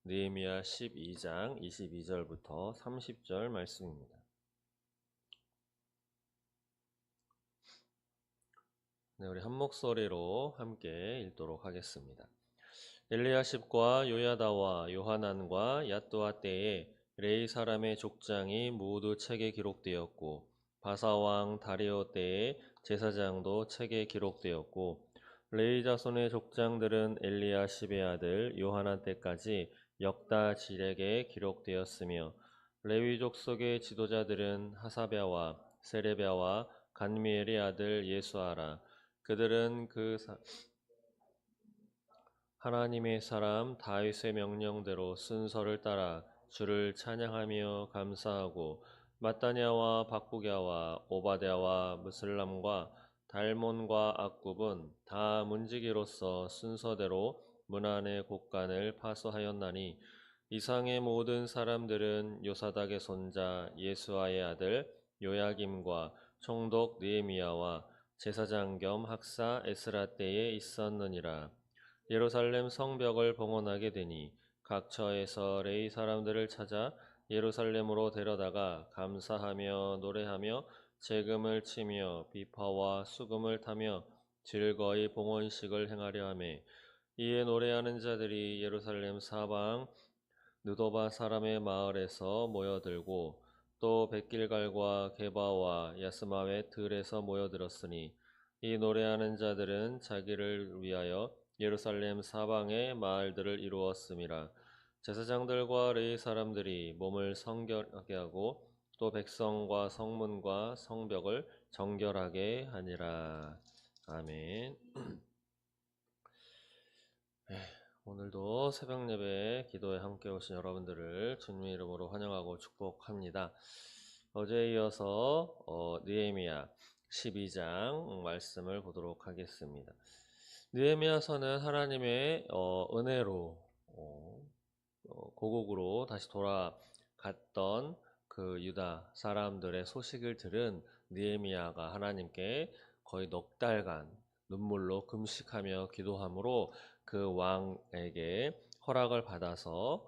느헤미야 12장 22절부터 30절 말씀입니다. 네, 우리 한 목소리로 함께 읽도록 하겠습니다. 엘리야십과 요야다와 요하난과 얏두아 때에 레이 사람의 족장이 모두 책에 기록되었고 바사왕 다리오 때에 제사장도 책에 기록되었고 레이 자손의 족장들은 엘리야십의 아들 요하난 때까지 역다 지렉에 기록되었으며 레위족 속의 지도자들은 하사랴와 세레랴와 간미엘의 아들 예수아라. 그들은 하나님의 사람 다윗의 명령대로 순서를 따라 주를 찬양하며 감사하고 마따냐와 박부랴와 오바댜와 무슬람과 달몬과 악굽은 다 문지기로서 순서대로 문 안의 곳간을 파수하였나니 이상의 모든 사람들은 요사닥의 손자 예수아의 아들 요야김과 총독 느헤미야와 제사장 겸 학사 에스라 때에 있었느니라. 예루살렘 성벽을 봉헌하게 되니 각 처에서 레위 사람들을 찾아 예루살렘으로 데려다가 감사하며 노래하며 재금을 치며 비파와 수금을 타며 즐거이 봉헌식을 행하려 하매 이에 노래하는 자들이 예루살렘 사방 느도바 사람의 마을에서 모여들고 또 백길갈과 게바와 야스마의 들에서 모여들었으니 이 노래하는 자들은 자기를 위하여 예루살렘 사방의 마을들을 이루었음이라. 제사장들과 레위 사람들이 몸을 성결하게 하고 또 백성과 성문과 성벽을 정결하게 하니라. 아멘. 오늘도 새벽 예배 기도에 함께 오신 여러분들을 주님의 이름으로 환영하고 축복합니다. 어제에 이어서 느헤미야 12장 말씀을 보도록 하겠습니다. 느헤미야서는 하나님의 은혜로 고국으로 다시 돌아갔던 그 유다 사람들의 소식을 들은 느헤미야가 하나님께 거의 넉 달간 눈물로 금식하며 기도함으로 그 왕에게 허락을 받아서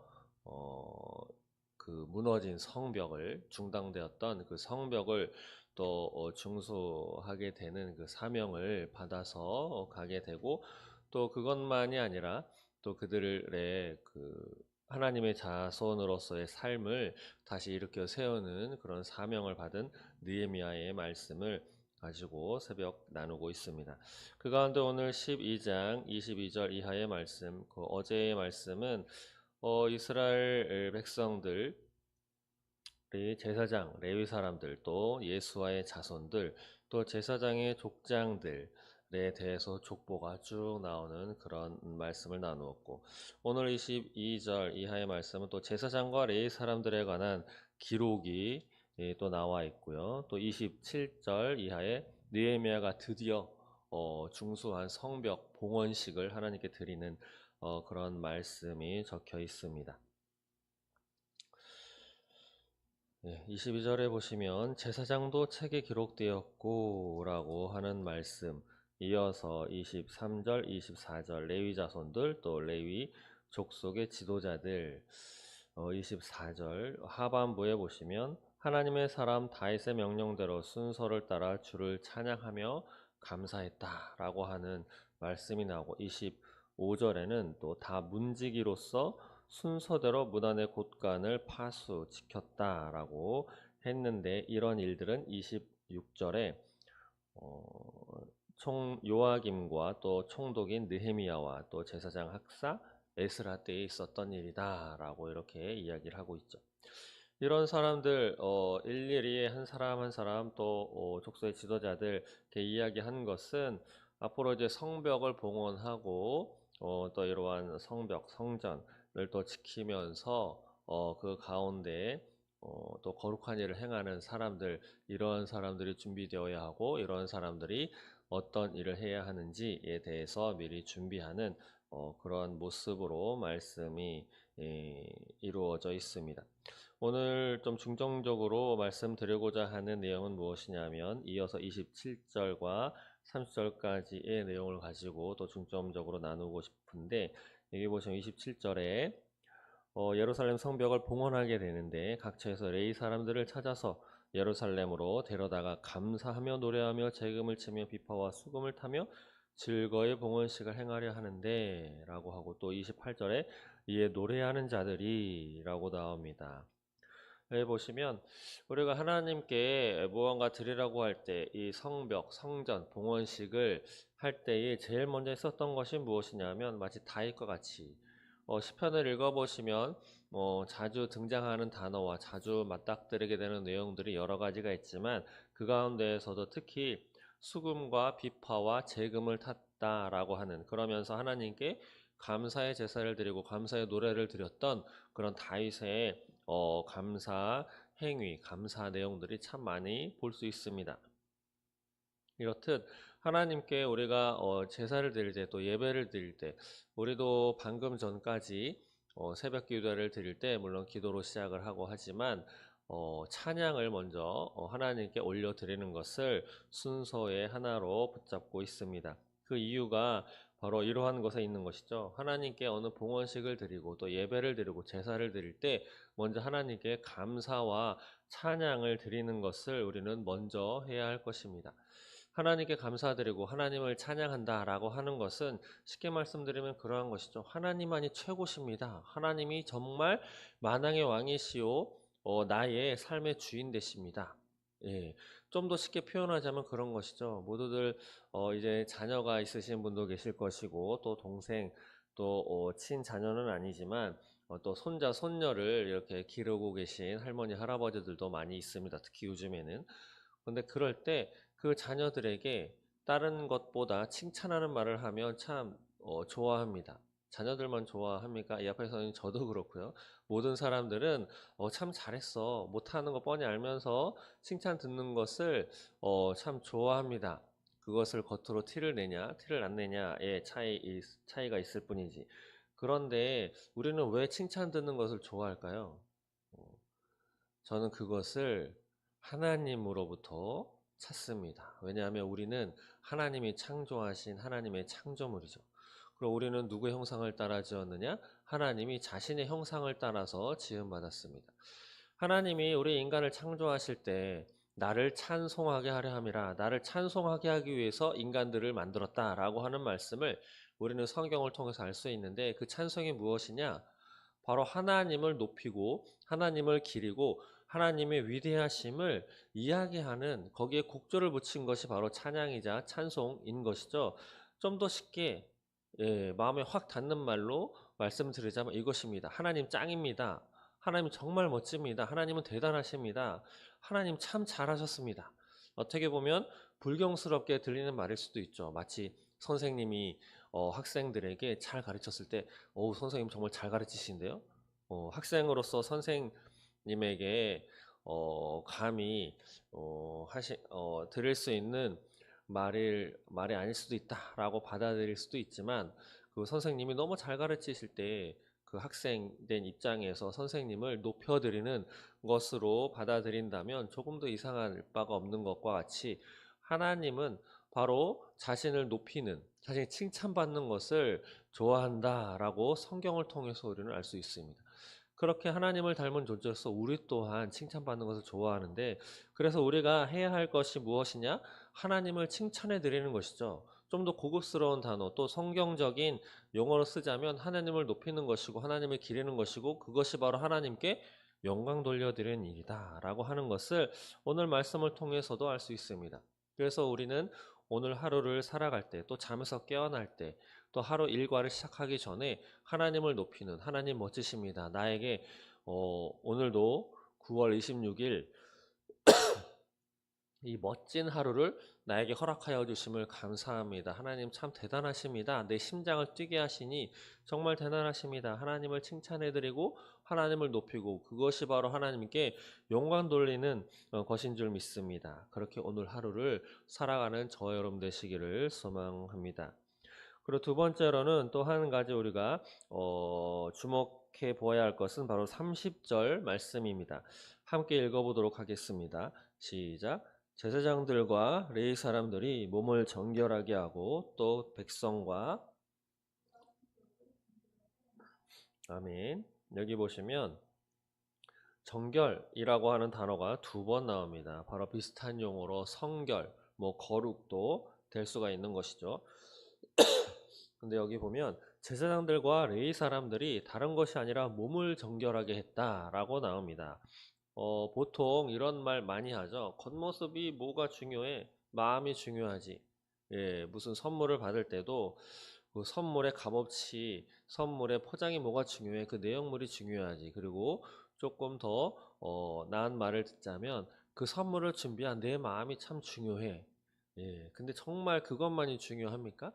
그 무너진 성벽을 중당되었던 그 성벽을 또 중수하게 되는 그 사명을 받아서 가게 되고 또 그것만이 아니라 또 그들의 그 하나님의 자손으로서의 삶을 다시 일으켜 세우는 그런 사명을 받은 느헤미야의 말씀을 가지고 새벽 나누고 있습니다. 그 가운데 오늘 12장 22절 이하의 말씀, 그 어제의 말씀은 이스라엘 백성들이 제사장, 레위 사람들, 또 예수와의 자손들, 또 제사장의 족장들에 대해서 족보가 쭉 나오는 그런 말씀을 나누었고 오늘 22절 이하의 말씀은 또 제사장과 레위 사람들에 관한 기록이 또 나와 있고요. 또 27절 이하에 느헤미야가 드디어 중수한 성벽 봉헌식을 하나님께 드리는 그런 말씀이 적혀 있습니다. 22절에 보시면 제사장도 책에 기록되었고 라고 하는 말씀, 이어서 23절, 24절 레위 자손들, 또 레위 족속의 지도자들, 24절 하반부에 보시면 하나님의 사람 다윗의 명령대로 순서를 따라 주를 찬양하며 감사했다라고 하는 말씀이 나오고 25절에는 또 다 문지기로서 순서대로 무단의 곳간을 파수 지켰다라고 했는데 이런 일들은 26절에 총 요아김과 또 총독인 느헤미야와 또 제사장 학사 에스라 때에 있었던 일이다라고 이렇게 이야기를 하고 있죠. 이런 사람들 일일이 한 사람 한 사람 또 족속의 지도자들 이렇게 이야기한 것은 앞으로 이제 성벽을 봉헌하고 또 이러한 성벽 성전을 또 지키면서 그 가운데 또 거룩한 일을 행하는 사람들, 이런 사람들이 준비되어야 하고 이런 사람들이 어떤 일을 해야 하는지에 대해서 미리 준비하는 그런 모습으로 말씀이 이루어져 있습니다. 오늘 좀 중점적으로 말씀드리고자 하는 내용은 무엇이냐면 이어서 27절과 30절까지의 내용을 가지고 또 중점적으로 나누고 싶은데 여기 보시면 27절에 예루살렘 성벽을 봉헌하게 되는데 각처에서 레위 사람들을 찾아서 예루살렘으로 데려다가 감사하며 노래하며 재금을 치며 비파와 수금을 타며 즐거이 봉헌식을 행하려 하는데 라고 하고, 또 28절에 이에 노래하는 자들이 라고 나옵니다. 여기 보시면 우리가 하나님께 무언가 드리라고 할 때 이 성벽, 성전, 봉헌식을 할 때에 제일 먼저 썼던 것이 무엇이냐면 마치 다윗과 같이 시편을 읽어보시면 자주 등장하는 단어와 자주 맞닥뜨리게 되는 내용들이 여러 가지가 있지만 그 가운데에서도 특히 수금과 비파와 재금을 탔다라고 하는, 그러면서 하나님께 감사의 제사를 드리고 감사의 노래를 드렸던 그런 다윗의 감사 행위, 감사 내용들이 참 많이 볼 수 있습니다. 이렇듯 하나님께 우리가 제사를 드릴 때, 또 예배를 드릴 때, 우리도 방금 전까지 새벽 기도를 드릴 때 물론 기도로 시작을 하고 하지만 찬양을 먼저 하나님께 올려드리는 것을 순서의 하나로 붙잡고 있습니다. 그 이유가 바로 이러한 것에 있는 것이죠. 하나님께 어느 봉헌식을 드리고 또 예배를 드리고 제사를 드릴 때 먼저 하나님께 감사와 찬양을 드리는 것을 우리는 먼저 해야 할 것입니다. 하나님께 감사드리고 하나님을 찬양한다라고 하는 것은 쉽게 말씀드리면 그러한 것이죠. 하나님만이 최고십니다. 하나님이 정말 만왕의 왕이시오, 나의 삶의 주인 되십니다. 예, 좀 더 쉽게 표현하자면 그런 것이죠. 모두들 이제 자녀가 있으신 분도 계실 것이고, 또 동생, 또 친자녀는 아니지만 또 손자, 손녀를 이렇게 기르고 계신 할머니, 할아버지들도 많이 있습니다. 특히 요즘에는. 근데 그럴 때 그 자녀들에게 다른 것보다 칭찬하는 말을 하면 참 좋아합니다. 자녀들만 좋아합니까? 이 앞에서는 저도 그렇고요. 모든 사람들은 참 잘했어, 못하는 거 뻔히 알면서 칭찬 듣는 것을 참 좋아합니다. 그것을 겉으로 티를 내냐 티를 안 내냐의 차이가 있을 뿐이지. 그런데 우리는 왜 칭찬 듣는 것을 좋아할까요? 어, 저는 그것을 하나님으로부터 찾습니다. 왜냐하면 우리는 하나님이 창조하신 하나님의 창조물이죠. 그리고 우리는 누구의 형상을 따라 지었느냐? 하나님이 자신의 형상을 따라서 지음받았습니다. 하나님이 우리 인간을 창조하실 때 나를 찬송하게 하려 함이라, 나를 찬송하게 하기 위해서 인간들을 만들었다라고 하는 말씀을 우리는 성경을 통해서 알 수 있는데, 그 찬송이 무엇이냐? 바로 하나님을 높이고 하나님을 기리고 하나님의 위대하심을 이야기하는, 거기에 곡조를 붙인 것이 바로 찬양이자 찬송인 것이죠. 좀 더 쉽게 마음에 확 닿는 말로 말씀드리자면 이것입니다. 하나님 짱입니다. 하나님 정말 멋집니다. 하나님은 대단하십니다. 하나님 참 잘하셨습니다. 어떻게 보면 불경스럽게 들리는 말일 수도 있죠. 마치 선생님이 학생들에게 잘 가르쳤을 때, 선생님 정말 잘 가르치신데요. 학생으로서 선생님에게 감히 들을 수 있는 말이 아닐 수도 있다라고 받아들일 수도 있지만, 그 선생님이 너무 잘 가르치실 때 그 학생된 입장에서 선생님을 높여드리는 것으로 받아들인다면 조금 더 이상할 바가 없는 것과 같이, 하나님은 바로 자신을 높이는, 자신이 칭찬받는 것을 좋아한다라고 성경을 통해서 우리는 알 수 있습니다. 그렇게 하나님을 닮은 존재로서 우리 또한 칭찬받는 것을 좋아하는데, 그래서 우리가 해야 할 것이 무엇이냐? 하나님을 칭찬해 드리는 것이죠. 좀 더 고급스러운 단어, 또 성경적인 용어로 쓰자면 하나님을 높이는 것이고 하나님을 기리는 것이고, 그것이 바로 하나님께 영광 돌려드리는 일이다 라고 하는 것을 오늘 말씀을 통해서도 알 수 있습니다. 그래서 우리는 오늘 하루를 살아갈 때, 또 잠에서 깨어날 때, 또 하루 일과를 시작하기 전에 하나님을 높이는, 하나님 멋지십니다, 나에게 오늘도 9월 26일 이 멋진 하루를 나에게 허락하여 주심을 감사합니다. 하나님 참 대단하십니다. 내 심장을 뛰게 하시니 정말 대단하십니다. 하나님을 칭찬해드리고 하나님을 높이고, 그것이 바로 하나님께 영광 돌리는 것인 줄 믿습니다. 그렇게 오늘 하루를 살아가는 저와 여러분 되시기를 소망합니다. 그리고 두 번째로는 또 한 가지 우리가 주목해 보아야 할 것은 바로 30절 말씀입니다. 함께 읽어보도록 하겠습니다. 시작. 제사장들과 레위 사람들이 몸을 정결하게 하고 또 백성과, 아멘. 여기 보시면 정결이라고 하는 단어가 2번 나옵니다. 바로 비슷한 용어로 성결, 뭐 거룩도 될 수가 있는 것이죠. 근데 여기 보면 제사장들과 레위 사람들이 다른 것이 아니라 몸을 정결하게 했다라고 나옵니다. 보통 이런 말 많이 하죠. 겉모습이 뭐가 중요해? 마음이 중요하지. 예, 무슨 선물을 받을 때도 그 선물의 값어치, 선물의 포장이 뭐가 중요해? 그 내용물이 중요하지. 그리고 조금 더 나은 말을 듣자면 그 선물을 준비한 내 마음이 참 중요해. 예, 근데 정말 그것만이 중요합니까?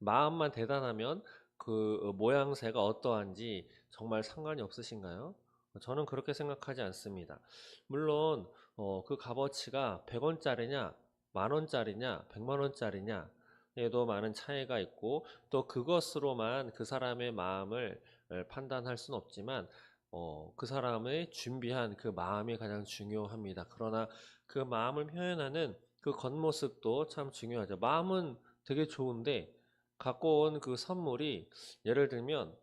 마음만 대단하면 그 모양새가 어떠한지 정말 상관이 없으신가요? 저는 그렇게 생각하지 않습니다. 물론 그 값어치가 100원짜리냐, 만원짜리냐, 100만 원짜리냐 에도 많은 차이가 있고 또 그것으로만 그 사람의 마음을 판단할 수는 없지만 그 사람의 준비한 그 마음이 가장 중요합니다. 그러나 그 마음을 표현하는 그 겉모습도 참 중요하죠. 마음은 되게 좋은데 갖고 온 그 선물이 예를 들면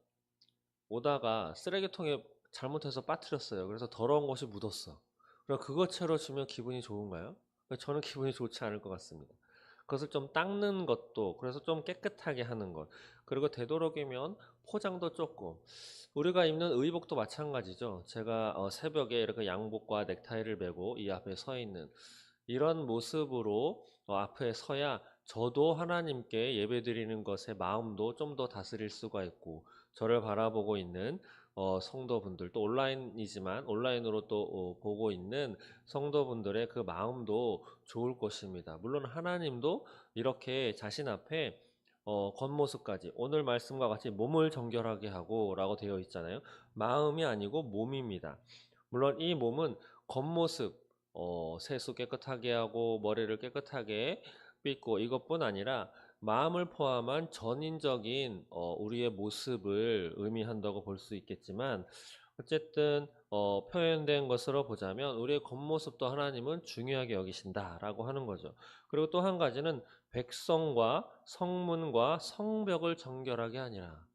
오다가 쓰레기통에 잘못해서 빠뜨렸어요. 그래서 더러운 것이 묻었어. 그럼 그것 채로 주면 기분이 좋은가요? 저는 기분이 좋지 않을 것 같습니다. 그것을 좀 닦는 것도 그래서 좀 깨끗하게 하는 것 그리고 되도록이면 포장도 조금 우리가 입는 의복도 마찬가지죠. 제가 새벽에 이렇게 양복과 넥타이를 메고 이 앞에 서 있는 이런 모습으로 앞에 서야 저도 하나님께 예배드리는 것에 마음도 좀 더 다스릴 수가 있고 저를 바라보고 있는 성도분들 또 온라인이지만 온라인으로 또 보고 있는 성도분들의 그 마음도 좋을 것입니다. 물론 하나님도 이렇게 자신 앞에 겉모습까지 오늘 말씀과 같이 몸을 정결하게 하고 라고 되어 있잖아요. 마음이 아니고 몸입니다. 물론 이 몸은 겉모습 세수 깨끗하게 하고 머리를 깨끗하게 빗고 이것뿐 아니라 마음을 포함한 전인적인 우리의 모습을 의미한다고 볼 수 있겠지만 어쨌든 표현된 것으로 보자면 우리의 겉모습도 하나님은 중요하게 여기신다라고 하는 거죠. 그리고 또 한 가지는 백성과 성문과 성벽을 정결하게 하니라.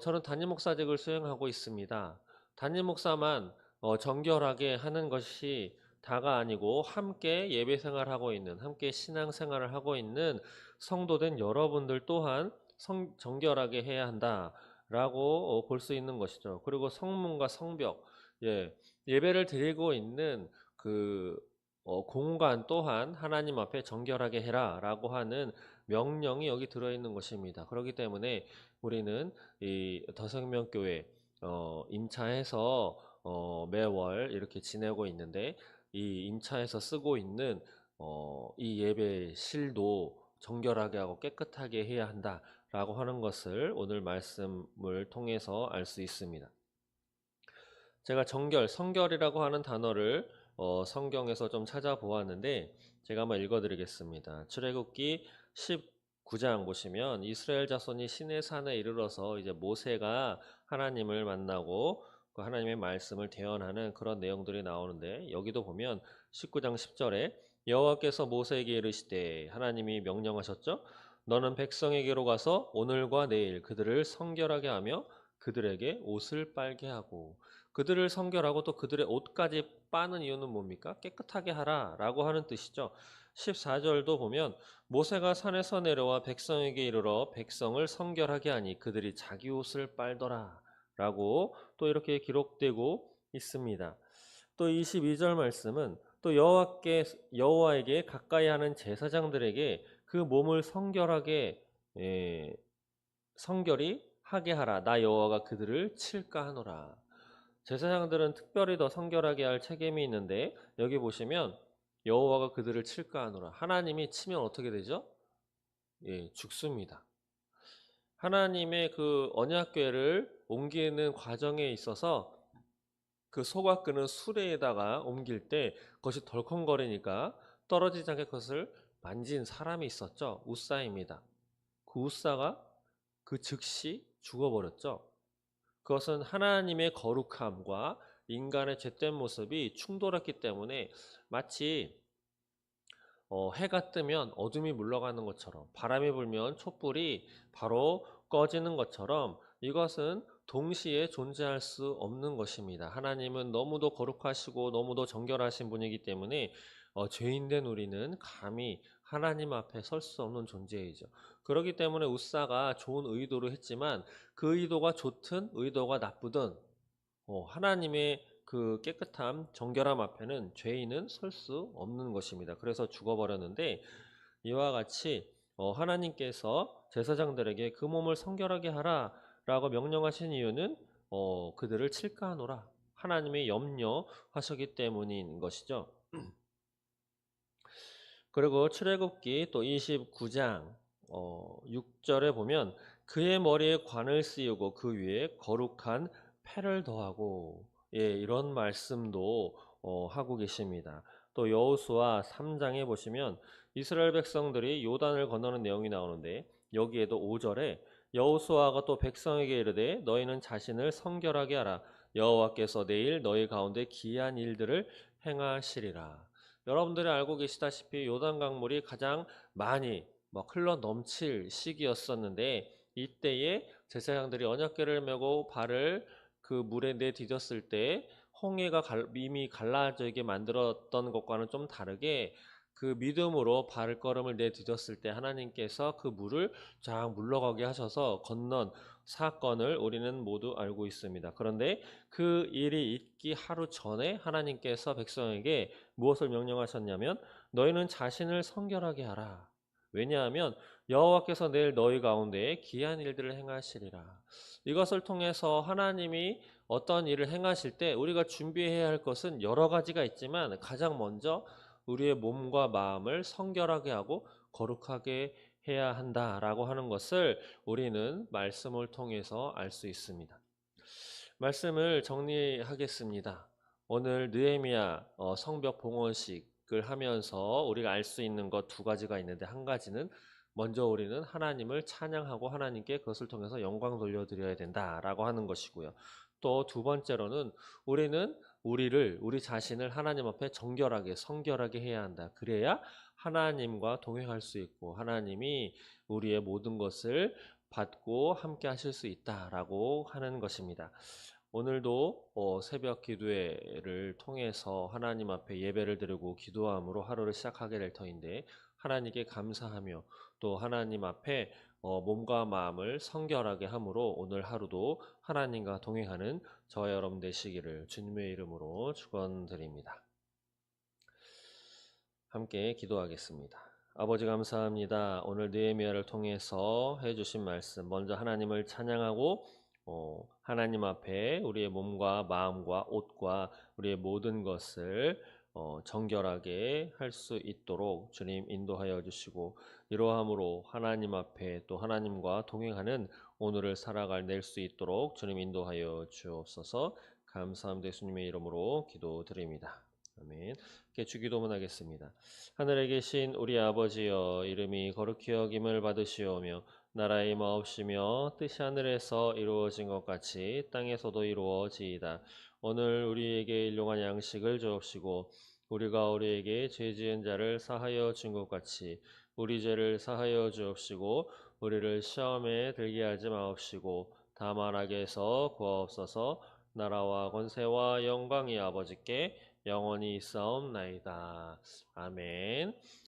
저는 담임 목사직을 수행하고 있습니다. 담임 목사만 정결하게 하는 것이 다가 아니고 함께 예배 생활하고 있는 함께 신앙 생활을 하고 있는 성도된 여러분들 또한 정결하게 해야 한다라고 볼 수 있는 것이죠. 그리고 성문과 성벽, 예, 예배를 드리고 있는 그 공간 또한 하나님 앞에 정결하게 해라라고 하는 명령이 여기 들어있는 것입니다. 그렇기 때문에 우리는 이 더생명교회 임차해서 매월 이렇게 지내고 있는데 이 임차해서 쓰고 있는 이 예배실도 정결하게 하고 깨끗하게 해야 한다라고 하는 것을 오늘 말씀을 통해서 알 수 있습니다. 제가 성결이라고 하는 단어를 성경에서 좀 찾아보았는데 제가 한번 읽어드리겠습니다. 출애굽기 19장 보시면 이스라엘 자손이 시내 산에 이르러서 이제 모세가 하나님을 만나고 그 하나님의 말씀을 대언하는 그런 내용들이 나오는데 여기도 보면 19장 10절에 여호와께서 모세에게 이르시되 하나님이 명령하셨죠. 너는 백성에게로 가서 오늘과 내일 그들을 성결하게 하며 그들에게 옷을 빨게 하고 그들을 성결하고 또 그들의 옷까지 빠는 이유는 뭡니까? 깨끗하게 하라 라고 하는 뜻이죠. 14절도 보면 모세가 산에서 내려와 백성에게 이르러 백성을 성결하게 하니 그들이 자기 옷을 빨더라 라고 또 이렇게 기록되고 있습니다. 또 22절 말씀은 또 여호와에게 가까이 하는 제사장들에게 그 몸을 성결히 하게 하라. 나 여호와가 그들을 칠까 하노라. 제사장들은 특별히 더 성결하게 할 책임이 있는데 여기 보시면 여호와가 그들을 칠까 하노라. 하나님이 치면 어떻게 되죠? 예, 죽습니다. 하나님의 그 언약궤를 옮기는 과정에 있어서 그 소가 끄는 수레에다가 옮길 때 그것이 덜컹거리니까 떨어지지 않게 그것을 만진 사람이 있었죠. 우사입니다. 그 우사가 그 즉시 죽어버렸죠. 그것은 하나님의 거룩함과 인간의 죄된 모습이 충돌했기 때문에 마치 해가 뜨면 어둠이 물러가는 것처럼 바람이 불면 촛불이 바로 꺼지는 것처럼 이것은 동시에 존재할 수 없는 것입니다. 하나님은 너무도 거룩하시고 너무도 정결하신 분이기 때문에 죄인된 우리는 감히 하나님 앞에 설 수 없는 존재이죠. 그렇기 때문에 웃사가 좋은 의도로 했지만 그 의도가 좋든 의도가 나쁘든 하나님의 그 깨끗함, 정결함 앞에는 죄인은 설 수 없는 것입니다. 그래서 죽어버렸는데 이와 같이 하나님께서 제사장들에게 그 몸을 성결하게 하라라고 명령하신 이유는 그들을 칠까하노라 하나님이 염려하셨기 때문인 것이죠. 그리고 출애굽기 또 29장 6절에 보면 그의 머리에 관을 씌우고 그 위에 거룩한 패를 더하고 이런 말씀도 하고 계십니다. 또 여호수아 3장에 보시면 이스라엘 백성들이 요단을 건너는 내용이 나오는데 여기에도 5절에 여호수아가 또 백성에게 이르되 너희는 자신을 성결하게 하라 여호와께서 내일 너희 가운데 기이한 일들을 행하시리라. 여러분들이 알고 계시다시피 요단 강물이 가장 많이 흘러 넘칠 시기였었는데 이때에 제사장들이 언약궤를 메고 발을 그 물에 내디뎠을 때 홍해가 이미 갈라지게 만들었던 것과는 좀 다르게 그 믿음으로 발걸음을 내디뎠을 때 하나님께서 그 물을 쫙 물러가게 하셔서 건넌 사건을 우리는 모두 알고 있습니다. 그런데 그 일이 있기 하루 전에 하나님께서 백성에게 무엇을 명령하셨냐면 너희는 자신을 성결하게 하라. 왜냐하면 여호와께서 내일 너희 가운데에 기이한 일들을 행하시리라. 이것을 통해서 하나님이 어떤 일을 행하실 때 우리가 준비해야 할 것은 여러 가지가 있지만 가장 먼저 우리의 몸과 마음을 성결하게 하고 거룩하게 해야 한다라고 하는 것을 우리는 말씀을 통해서 알 수 있습니다. 말씀을 정리하겠습니다. 오늘 느헤미야 성벽 봉헌식을 하면서 우리가 알 수 있는 것 두 가지가 있는데 한 가지는 먼저 우리는 하나님을 찬양하고 하나님께 그것을 통해서 영광 돌려드려야 된다라고 하는 것이고요. 또 두 번째로는 우리는 우리 자신을 하나님 앞에 정결하게 성결하게 해야 한다. 그래야 하나님과 동행할 수 있고 하나님이 우리의 모든 것을 받고 함께 하실 수 있다라고 하는 것입니다. 오늘도 새벽 기도회를 통해서 하나님 앞에 예배를 드리고 기도함으로 하루를 시작하게 될 터인데 하나님께 감사하며 또 하나님 앞에 몸과 마음을 성결하게 함으로 오늘 하루도 하나님과 동행하는 저와 여러분 되시기를 주님의 이름으로 축원드립니다. 함께 기도하겠습니다. 아버지 감사합니다. 오늘 느헤미야를 통해서 해주신 말씀 먼저 하나님을 찬양하고 하나님 앞에 우리의 몸과 마음과 옷과 우리의 모든 것을 정결하게 할 수 있도록 주님 인도하여 주시고 이러함으로 하나님 앞에 또 하나님과 동행하는 오늘을 살아갈 낼 수 있도록 주님 인도하여 주옵소서. 감사합니다. 예수님의 이름으로 기도드립니다. 아멘. 이렇게 주기도문 하겠습니다. 하늘에 계신 우리 아버지여 이름이 거룩히 여김을 받으시오며 나라의 마옵시며 뜻이 하늘에서 이루어진 것 같이 땅에서도 이루어지이다. 오늘 우리에게 일용할 양식을 주옵시고 우리가 우리에게 죄 지은 자를 사하여 준 것 같이 우리 죄를 사하여 주옵시고 우리를 시험에 들게 하지 마옵시고 다만 악에서 구하옵소서. 나라와 권세와 영광이 아버지께 영원히 있사옵나이다. 아멘.